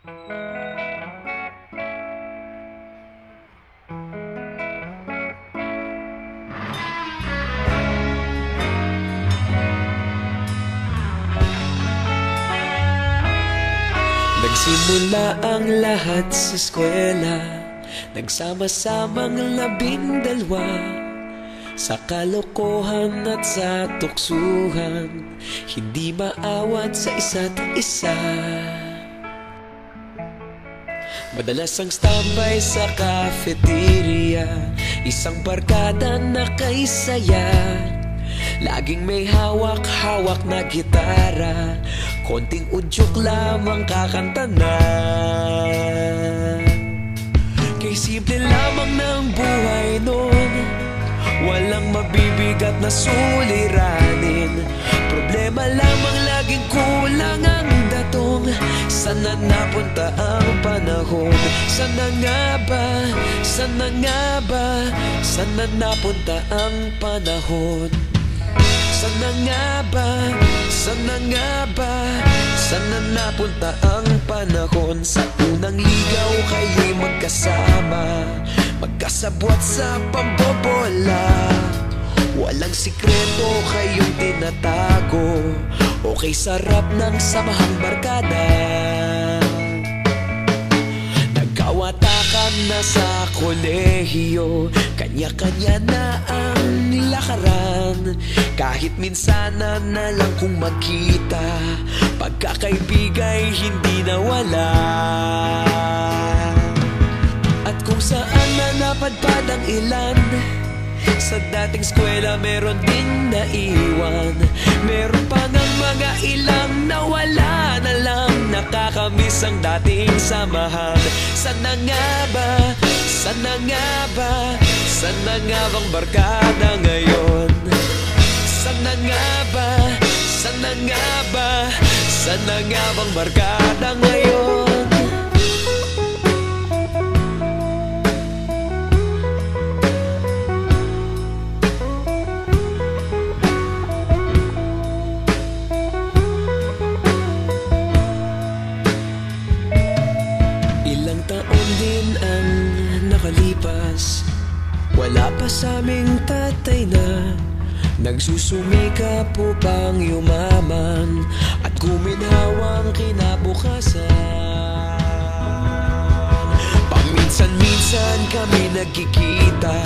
Nagsimula ang lahat sa eskwela, nagsama-samang 12, sa kalokohan at sa tuksuhan, hindi maawat sa isa't isa. Madalas ang standby sa cafeteria, isang barkada na kay saya. Laging may hawak-hawak na gitara, konting udyok lamang kakanta na. Kay simple lamang ng buhay nun, walang mabibigat na suliranin. Problema lamang laging kulang ang datong. Sana napunta ang panahon? Sana nga ba? Sana nga ba? Sana napunta ang panahon? Sana nga ba? Sana nga ba? Sana napunta ang panahon? Sa unang ligaw kayo'y magkasama, magkasabwat sa pambobola. Walang sikreto kayong tinatago, okay sarap ng samahang barkada. Nagkawatakan na sa kolehiyo, kanya-kanya na ang nilakaran. Kahit minsanan na lang kung magkita, pagkakaibigay hindi nawala. At kung saan na napadpad ang ilan, sa dating eskwela meron din naiwan. Meron pa ngang mga ilang nawala na lang, nakakamiss ang dating samahan. Sana nga ba? Sana nga ba? Sana nga bang barkada ngayon? Sana nga ba? Sana nga ba? Sana nga bang barkada ngayon? Ilang taon din ang nakalipas, wala pa sa aming tatay na nagsusumikap upang yumaman at guminhawang kinabukasan. Paminsan-minsan kami nagkikita,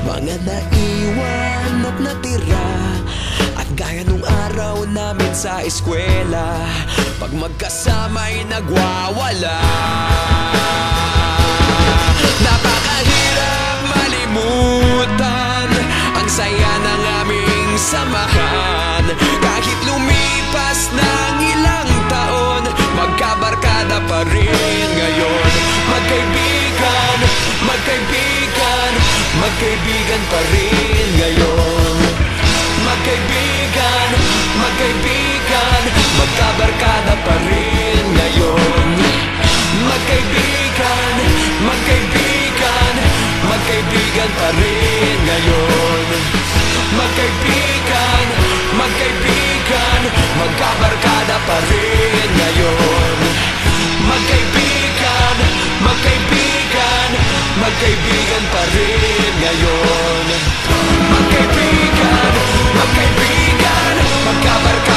mga naiwan at natira. At gaya nung araw namin sa eskwela, pag magkasama'y nagwawala. Napakahirap malimutan ang saya ng aming samahan. Kahit lumipas ng ilang taon, magkabarkada pa rin ngayon. Magkaibigan, magkaibigan, magkaibigan pa rin ngayon. Magkaibigan, magkaibigan, magkabarkada pa rin ngayon. Magkaibigan, magkaibigan, magkaibigan pa rin ngayon. Magkaibigan, magkaibigan, magkabarkada pa rin ngayon. Magkaibigan, magkaibigan, magkaibigan pa rin ngayon. Magkaibigan, magkaibigan, magkabarkada